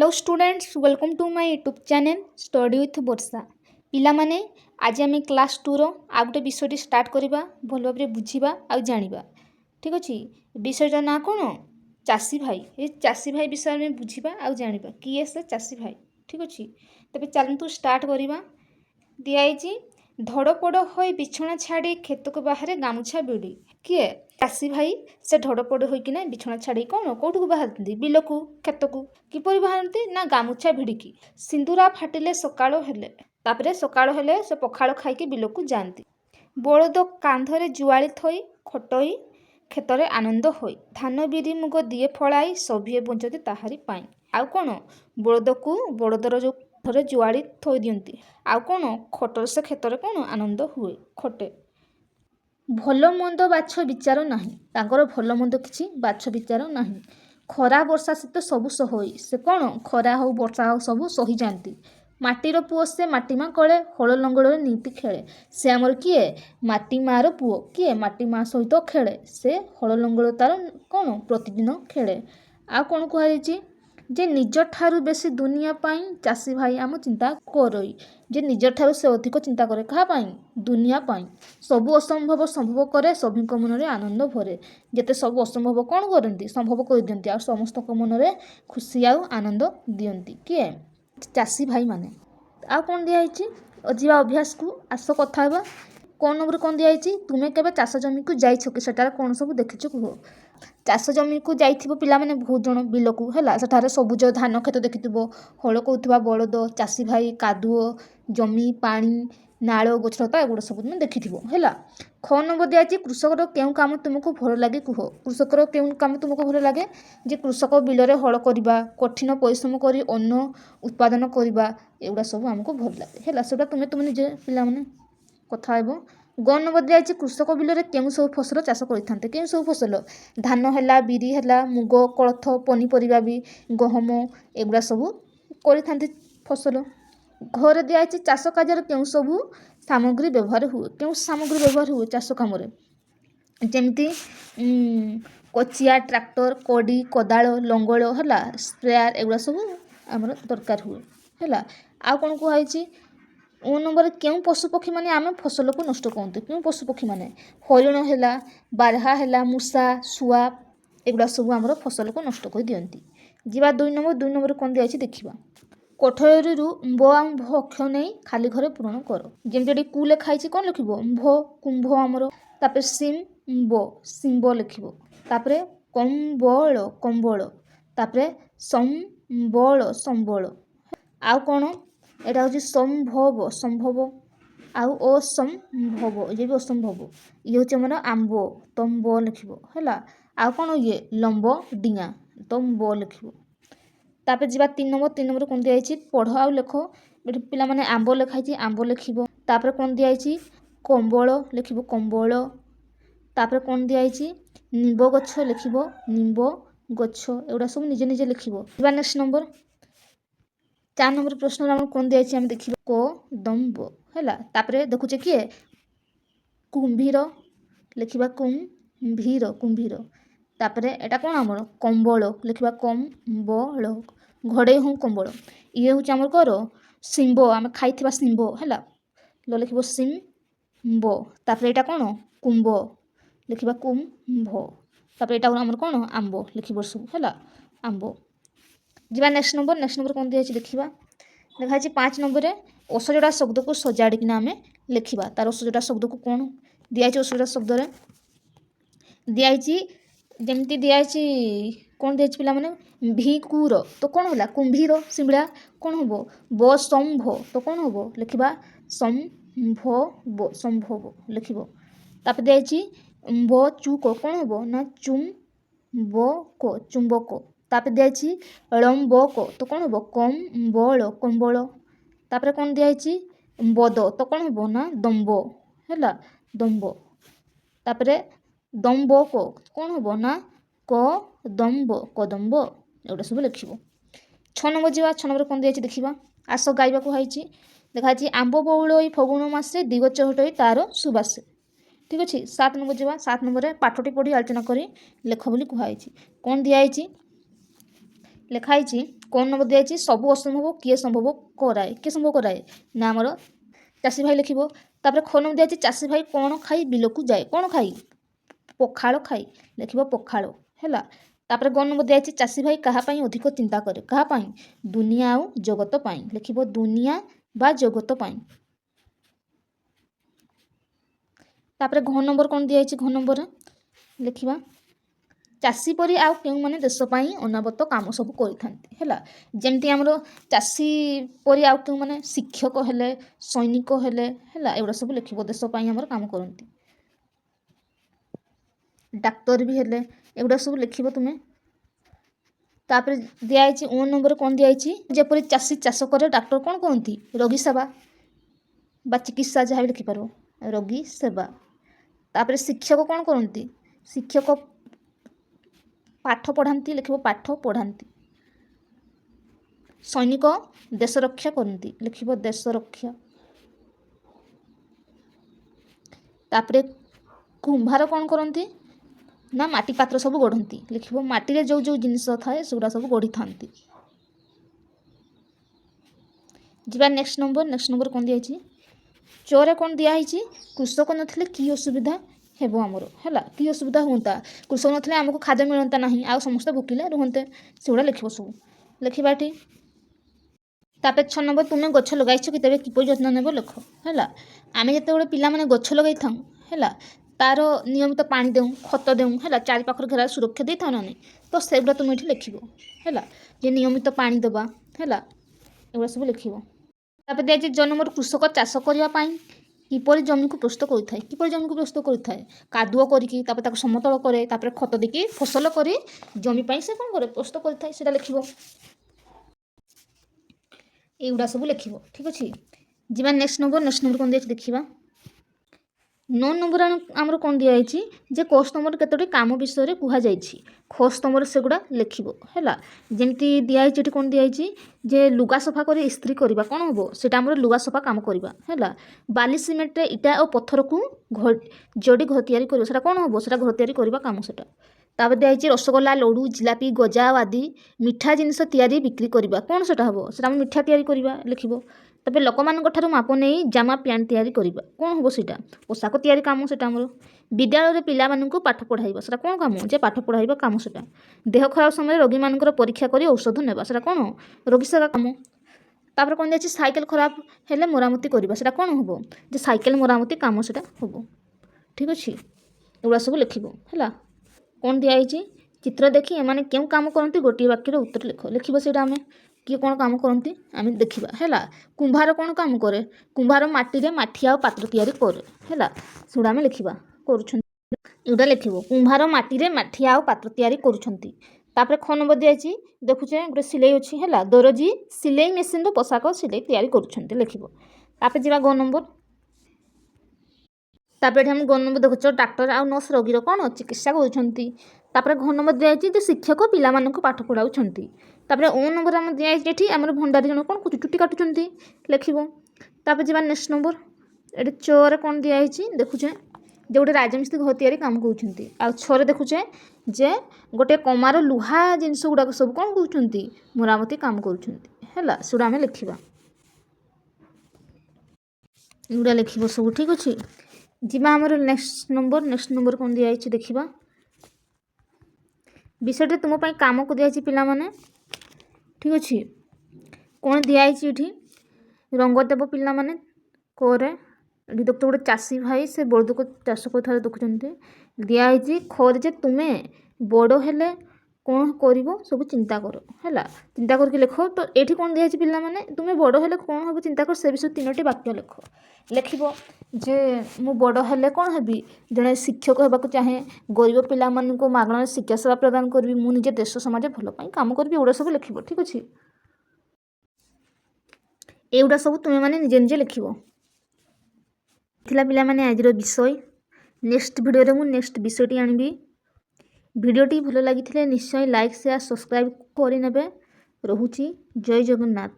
Hello students welcome to my YouTube channel study with Varsha पिला माने आज आम क्लास 2 रो आ गोटे विषय स्टार्ट करवा भल भाव बुझा आ जाना ठीक अच्छे विषय ना कौन चाषी भाई ये चाषी भाई विषय में बुझा आ जाना किए से चाषी भाई ठीक अच्छे तेज चलतु स्टार्ट करवा दिखाई धड़पड़ हो बिछना छाड़ी खेत को बाहर गामुछा बिड़ी किए चाषी भाई से धड़पड़ होना बिछना छाड़ी कौन कौट को बाहर बिल को खेत को किपर बाहरती ना गामुछा भिड़िकी सिंदूरा फाटिले सकाल हेले तापरे सकाल हेले से पखाड़ खाई बिल को जाती बलद कांधरे जुआली थई खटई खेतरे आनंद होई धान बिरी मुग दिए फड़ाई सभिए बंचती ताहारी पाई आउ कौन बलद को बलदर जो थरे जुआड़ी थई दियंती आउ कौन खटर से खेतरे कौन आनंद हुए खटे भल मंद बाछ विचार नाही तांकर भल मंद किछि बाछ विचार नाही खरा वर्षा शीत सबु सही से कौन खरा हो वर्षा हो सबु सही जाती माटीर पुओ से माटी माँ कले हल लंगड़ नीति खेले से आमर किए माटी मार पुओ किए माटी माँ सहित खेले से हल लंगड़ तार कौन प्रतिदिन खेले आ कौन कहुई जे निज ठारू बेसी दुनिया पाई चाषी भाई आम चिंता करई जे निज ठारू से अधिक चिंता करे क्या दुनिया पाई सबु असंभव संभव करे सभी मन में आनंद भरे जेते सब असंभव कौन करती संभव कर दियंती आ समस्त मन में खुशी आ आनंद दियंती किए चाषी भाई माने आ कौन दिखाई जा अभ्यास को आस कथा कौन नंबर कौन दिखाई तुम्हें केवे चाष जमी को जाइछ कि सेटार कौन सब देखिछ कह चाष जमी को जाइथिबो पिला माने बहुत जन बिल को है सेठारे सबुज धान खेत देखिथिबो हल करुवा बलद चाषी भाई कादुओ जमी पानी नाल गछलता एगुड़ा सब तुम देखिथिबो है ख नंबर दिखाई कृषकर केउं काम तुमको भल लगे कह कृषकर केउं काम तुमको भल लगे जे कृषक बिलरे हल करवा कठिन परिश्रम करी अन्न उत्पादन करवा एगुड़ा सब आमको भल लगे है सेटा तुम्हें तुम निजे पिला माने कथा हेबो ग नंबर दिखाई कृषक बिलरे केउं सब फसल चाष करते केउं सब फसल धान है बिरी है मुग कोलथ पनीपरिया भी गहम एगुड़ा सब करते फसल घर दिखाई चाष कार्य केउं सब सामग्री व्यवहार हुए केउं सामग्री व्यवहार हुए चाष काम जमती कचिया ट्रैक्टर कड़ी कोदाल लंगल है स्प्रेयर एगुड़ा सब आमर दरकार हुए है आ कौन कहुई ओ नंबर केउं पशुपक्षी माने आम फसल को नष्ट करते क्यों पशुपक्षी माने हरिण है बारहा है मूषा शुआ एगुड़ा सब आमर फसल को नष्ट कर दियंती जीवा दुई नंबर कौन दिखाई देखा कोठरी ब आ भ अक्षर नहीं खाली घरे पूरण कर जमी कु लिखाई कौन लिख भ कुंभ आमर तापर सिंब लिख तापर कंबल कंबल तापर संबल संबल आउ कौन एटा हूँ संभव संभव आउ असंभव ये भी असंभव ये हूँ आमर आंब तंब लिख है आउ कौन ये लंब डिया तंब लिख तापर जी 3 नंबर कौन दिखाई पढ़ आउ लेख पिला माने आंब लिखाई आंब लिख तापर कौन दिखाई कंबल लिख कंबल तापर कौन दिखाई निंब गछ लिख निंब गछ एगुड़ा सब निजे निजे लिख नेक्स्ट नंबर 4 नंबर प्रश्न आम कौन दिखाई आम देखिए कदम्ब है तापर देखुचे किए कुंभीर लिखा कुंभीर कुंभीर तापर एटा कौन आमर कंबल लिखा कंबल घड़े हूँ कंबल ये हूँ आमर कर शिंब आम खाई शिंब है लिख शिंब तापर एटा कौन कुंभ लिखा कुंभ तापर एटा आमर कौन आंब लिख सब है आंब जीवा नेक्स्ट नंबर कौन दिखाई देखा देखाई 5 नंबर असजड़ा शब्द को सजाड़िकिना आम लिखा तार असजड़ा शब्द को कौन दिखाई असजड़ा शब्द दिखाई जमती दिखाई कौन दिखाई पिला माने भिकुर तो कौन है कुंभीर सिमड़ा कौन हम बसंभ तो कौन हम लिखा संभव संभव लिख तापर दिखाई बचुक कौन हम ना चुंबक चुंबक तापर दिखाई लंबक तो कौन हम कंबल कंबल तापर कौन दिखाई बद तो कौन हम ना दम्ब है दम्ब तापर दम्बक कौन हम ना कदम्ब कदम्ब एगुड़ा सब लिख 6 नंबर जा 6 नंबर कौन दिखाई देखा आस गाइबा को देखाई आंब बउल फगुण मासे दिगच हटई तार सुबासे ठीक अच्छे 7 नंबर जा 7 नंबर पाठटी पढ़ी आलोचना कर लेख बोली कहुई कौन दिखाई ଲେଖାହେଇଛି କଣ ନମ୍ବର ଦିଆଯାଇଛି ସବୁ ଅସମ୍ଭବ କିଏ ସମ୍ଭବ କରାଏ କିଏ ସମ୍ଭବ କରାଏ ନା ଆମର ଚାଷୀ ଭାଇ ଲେଖିବ। ତାପରେ ଖ ନମ୍ବର ଦିଆଯାଇଛି ଚାଷୀ ଭାଇ କ'ଣ ଖାଇ ବିଲକୁ ଯାଏ କ'ଣ ଖାଇ ପଖାଳ ଖାଇ ଲେଖିବ ପଖାଳ ହେଲା। ତାପରେ ଗ ନମ୍ବର ଦିଆଯାଇଛି ଚାଷୀ ଭାଇ କାହା ପାଇଁ ଅଧିକ ଚିନ୍ତା କରେ କାହା ପାଇଁ ଦୁନିଆ ଆଉ ଜଗତ ପାଇଁ ଲେଖିବ ଦୁନିଆ ବା ଜଗତ ପାଇଁ। ତାପରେ ଘ ନମ୍ବର କ'ଣ ଦିଆଯାଇଛି ଘ ନମ୍ବର ଲେଖିବା ଚାଷୀ ପରି ଆଉ କେଉଁମାନେ ଦେଶ ପାଇଁ ଅନାବତ କାମ ସବୁ କରିଥାନ୍ତି ହେଲା। ଯେମିତି ଆମର ଚାଷୀ ପରି ଆଉ କେଉଁମାନେ ଶିକ୍ଷକ ହେଲେ ସୈନିକ ହେଲେ ହେଲା ଏଗୁଡ଼ା ସବୁ ଲେଖିବ ଦେଶ ପାଇଁ ଆମର କାମ କରନ୍ତି। ଡାକ୍ତର ବି ହେଲେ ଏଗୁଡ଼ା ସବୁ ଲେଖିବ ତୁମେ। ତାପରେ ଦିଆଯାଇଛି ଓ ନମ୍ବର କ'ଣ ଦିଆଯାଇଛି ଯେପରି ଚାଷୀ ଚାଷ କରେ ଡାକ୍ତର କ'ଣ କରନ୍ତି ରୋଗୀ ସେବା ବା ଚିକିତ୍ସା ଯାହା ବି ଲେଖିପାରିବ ରୋଗୀ ସେବା। ତାପରେ ଶିକ୍ଷକ କ'ଣ କରନ୍ତି ଶିକ୍ଷକ ପାଠ ପଢ଼ାନ୍ତି ଲେଖିବ ପାଠ ପଢ଼ାନ୍ତି। ସୈନିକ ଦେଶ ରକ୍ଷା କରନ୍ତି ଲେଖିବ ଦେଶ ରକ୍ଷା। ତାପରେ କୁମ୍ଭାର କ'ଣ କରନ୍ତି ନା ମାଟି ପାତ୍ର ସବୁ ଗଢ଼ନ୍ତି ଲେଖିବ ମାଟିରେ ଯେଉଁ ଯେଉଁ ଜିନିଷ ଥାଏ ସେଗୁଡ଼ା ସବୁ ଗଢ଼ିଥାନ୍ତି। ଯିବା ନେକ୍ସଟ ନମ୍ବର କ'ଣ ଦିଆଯାଇଛି ଚରେ କ'ଣ ଦିଆହେଇଛି କୃଷକ ନଥିଲେ କି ଅସୁବିଧା ହେବ ଆମର ହେଲା କି ଅସୁବିଧା ହୁଅନ୍ତା କୃଷକ ନଥିଲେ ଆମକୁ ଖାଦ୍ୟ ମିଳନ୍ତା ନାହିଁ ଆଉ ସମସ୍ତେ ଭୋକିଲେ ରୁହନ୍ତେ ସେଗୁଡ଼ା ଲେଖିବ ସବୁ ଲେଖିବା ଏଠି। ତାପରେ 6 ନମ୍ବର ତୁମେ ଗଛ ଲଗାଇଛ କି ତେବେ କିପରି ଯତ୍ନ ନେବ ଲେଖ ହେଲା। ଆମେ ଯେତେବେଳେ ପିଲାମାନେ ଗଛ ଲଗାଇଥାଉ ହେଲା ତାର ନିୟମିତ ପାଣି ଦେଉ ଖତ ଦେଉ ହେଲା ଚାରିପାଖରେ ଘେରା ସୁରକ୍ଷା ଦେଇଥାଉ ନା ନାହିଁ ତ ସେଗୁଡ଼ା ତୁମେ ଏଠି ଲେଖିବ ହେଲା ଯେ ନିୟମିତ ପାଣି ଦେବା ହେଲା ଏଗୁଡ଼ା ସବୁ ଲେଖିବ। ତାପରେ ଦିଆଯାଇଛି ଜ ନମ୍ବର କୃଷକ ଚାଷ କରିବା ପାଇଁ କିପରି ଜମିକୁ ପ୍ରସ୍ତୁତ କରିଥାଏ କିପରି ଜମିକୁ ପ୍ରସ୍ତୁତ କରିଥାଏ କାଦୁଅ କରିକି ତାପରେ ତାକୁ ସମତଳ କରେ ତାପରେ ଖତ ଦେଇକି ଫସଲ କରି ଜମି ପାଇଁ ସେ କ'ଣ କରେ ପ୍ରସ୍ତୁତ କରିଥାଏ ସେଇଟା ଲେଖିବ। ଏଗୁଡ଼ା ସବୁ ଲେଖିବ ଠିକ୍ ଅଛି। ଯିବା ନେକ୍ସଟ ନମ୍ବର କ'ଣ ଦିଆଯାଇଛି ଦେଖିବା। 9 ନମ୍ବର ଆମର କ'ଣ ଦିଆଯାଇଛି ଯେ କ ସ୍ତମ୍ଭରେ କେତୋଟି କାମ ବିଷୟରେ କୁହାଯାଇଛି ଖ ସ୍ତମ୍ଭରେ ସେଗୁଡ଼ା ଲେଖିବ ହେଲା। ଯେମିତି ଦିଆହେଇଛି ଏଠି କ'ଣ ଦିଆହେଇଛି ଯେ ଲୁଗା ସଫା କରି ଇସ୍ତ୍ରୀ କରିବା କ'ଣ ହେବ ସେଇଟା ଆମର ଲୁଗା ସଫା କାମ କରିବା ହେଲା। ବାଲି ସିମେଣ୍ଟରେ ଇଟା ଓ ପଥରକୁ ଯୋଡ଼ି ଘର ତିଆରି କରିବା ସେଇଟା କ'ଣ ହେବ ସେଇଟା ଘର ତିଆରି କରିବା କାମ ସେଇଟା। ତାପରେ ଦିଆହେଇଛି ରସଗୋଲା ଲଡ଼ୁ ଜିଲାପି ଗଜା ଆଦି ମିଠା ଜିନିଷ ତିଆରି ବିକ୍ରି କରିବା କ'ଣ ସେଇଟା ହେବ ସେଇଟା ଆମେ ମିଠା ତିଆରି କରିବା ଲେଖିବ। ତାପରେ ଲୋକମାନଙ୍କ ଠାରୁ ମାପ ନେଇ ଜାମା ପ୍ୟାଣ୍ଟ ତିଆରି କରିବା କ'ଣ ହେବ ସେଇଟା ପୋଷାକ ତିଆରି କାମ ସେଇଟା ଆମର। ବିଦ୍ୟାଳୟରେ ପିଲାମାନଙ୍କୁ ପାଠ ପଢ଼ାଇବା ସେଇଟା କ'ଣ କାମ ଯେ ପାଠ ପଢ଼ାଇବା କାମ ସେଇଟା। ଦେହ ଖରାପ ସମୟରେ ରୋଗୀମାନଙ୍କର ପରୀକ୍ଷା କରି ଔଷଧ ନେବା ସେଇଟା କ'ଣ ରୋଗୀ ସେବା କାମ। ତାପରେ କ'ଣ ଦିଆଯାଇଛି ସାଇକେଲ ଖରାପ ହେଲେ ମରାମତି କରିବା ସେଇଟା କ'ଣ ହେବ ଯେ ସାଇକେଲ ମରାମତି କାମ ସେଇଟା ହେବ ଠିକ୍ ଅଛି। ଏଗୁଡ଼ା ସବୁ ଲେଖିବ ହେଲା। କ'ଣ ଦିଆହେଇଛି ଚିତ୍ର ଦେଖି ଏମାନେ କେଉଁ କାମ କରନ୍ତି ଗୋଟିଏ ବାକ୍ୟରେ ଉତ୍ତର ଲେଖିବ ସେଇଟା ଆମେ କିଏ କ'ଣ କାମ କରନ୍ତି ଆମେ ଦେଖିବା ହେଲା। କୁମ୍ଭାର କ'ଣ କାମ କରେ କୁମ୍ଭାର ମାଟିରେ ମାଠିଆ ଆଉ ପାତ୍ର ତିଆରି କରେ ହେଲା ସେଗୁଡ଼ା ଆମେ ଲେଖିବା କରୁଛନ୍ତି ଏଗୁଡ଼ା ଲେଖିବ କୁମ୍ଭାର ମାଟିରେ ମାଠିଆ ଆଉ ପାତ୍ର ତିଆରି କରୁଛନ୍ତି। ତାପରେ ଖ ନମ୍ବର ଦିଆଯାଇଛି ଦେଖୁଛେ ଗୋଟେ ସିଲେଇ ଅଛି ହେଲା ଦରଜି ସିଲେଇ ମେସିନ୍ର ପୋଷାକ ସିଲେଇ ତିଆରି କରୁଛନ୍ତି ଲେଖିବ। ତାପରେ ଯିବା ଗ ନମ୍ବର। ତାପରେ ଏଠି ଆମେ ଗ ନମ୍ବର ଦେଖୁଛ ଡାକ୍ତର ଆଉ ନର୍ସ ରୋଗୀର କ'ଣ ଚିକିତ୍ସା କରୁଛନ୍ତି। ତାପରେ ଘ ନମ୍ବର ଦିଆଯାଇଛି ଯେ ଶିକ୍ଷକ ପିଲାମାନଙ୍କୁ ପାଠ ପଢ଼ାଉଛନ୍ତି। ତାପରେ ଓ ନମ୍ବର ଆମର ଦିଆଯାଇଛି ଏଠି ଆମର ଭଣ୍ଡାରୀ ଜଣ କ'ଣ ଚୁଟି କାଟୁଛନ୍ତି ଲେଖିବ। ତାପରେ ଯିବା ନେକ୍ସଟ ନମ୍ବର ଏଠି ଚରେ କ'ଣ ଦିଆହେଇଛି ଦେଖୁଛେ ଯେ ଗୋଟେ ରାଜମିସ୍ତ୍ରୀ ଘର ତିଆରି କାମ କରୁଛନ୍ତି ଆଉ ଛରେ ଦେଖୁଛେ ଯେ ଗୋଟେ କମାର ଲୁହା ଜିନିଷ ଗୁଡ଼ାକ ସବୁ କ'ଣ କରୁଛନ୍ତି ମରାମତି କାମ କରୁଛନ୍ତି ହେଲା ସେଗୁଡ଼ା ଆମେ ଲେଖିବା ଏଗୁଡ଼ା ଲେଖିବ ସବୁ ଠିକ୍ ଅଛି। ଯିବା ଆମର ନେକ୍ସଟ ନମ୍ବର କ'ଣ ଦିଆଯାଇଛି ଦେଖିବା। ବିଷୟଟି ତୁମ ପାଇଁ କାମକୁ ଦିଆଯାଇଛି ପିଲାମାନେ ଠିକ୍ ଅଛି। କ'ଣ ଦିଆହେଇଛି ଏଠି ରଙ୍ଗ ଦେବ ପିଲାମାନେ କରେ ଏଠି ଦେଖୁଛ ଗୋଟେ ଚାଷୀ ଭାଇ ସେ ବଳଦକୁ ଚାଷ କରୁଥିବାର ଦେଖୁଛନ୍ତି। ଦିଆହେଇଛି ଖରେ ଯେ ତୁମେ ବଡ଼ ହେଲେ କ'ଣ କରିବ ସବୁ ଚିନ୍ତା କର ହେଲା ଚିନ୍ତା କରିକି ଲେଖ। ତ ଏଠି କ'ଣ ଦିଆହେଇଛି ପିଲାମାନେ ତୁମେ ବଡ଼ ହେଲେ କ'ଣ ହେବ ଚିନ୍ତା କର ସେ ବିଷୟରେ 3ଟି ବାକ୍ୟ ଲେଖିବ ଯେ ମୁଁ ବଡ଼ ହେଲେ କ'ଣ ହେବି ଜଣେ ଶିକ୍ଷକ ହେବାକୁ ଚାହେଁ ଗରିବ ପିଲାମାନଙ୍କୁ ମାଗଣାରେ ଶିକ୍ଷା ସେବା ପ୍ରଦାନ କରିବି ମୁଁ ନିଜେ ଦେଶ ସମାଜ ଭଲ ପାଇଁ କାମ କରିବି ଏଗୁଡ଼ା ସବୁ ଲେଖିବ ଠିକ୍ ଅଛି। ଏଗୁଡ଼ା ସବୁ ତୁମେମାନେ ନିଜେ ନିଜେ ଲେଖିବ। ଥିଲା ପିଲାମାନେ ଆଜିର ବିଷୟ। ନେକ୍ସଟ ଭିଡ଼ିଓରେ ମୁଁ ନେକ୍ସଟ ବିଷୟଟି ଆଣିବି। ଭିଡ଼ିଓଟି ଭଲ ଲାଗିଥିଲେ ନିଶ୍ଚୟ ଲାଇକ୍ ସେୟାର ସବସ୍କ୍ରାଇବ୍ କରିନେବେ। ରହୁଛି ଜୟ ଜଗନ୍ନାଥ।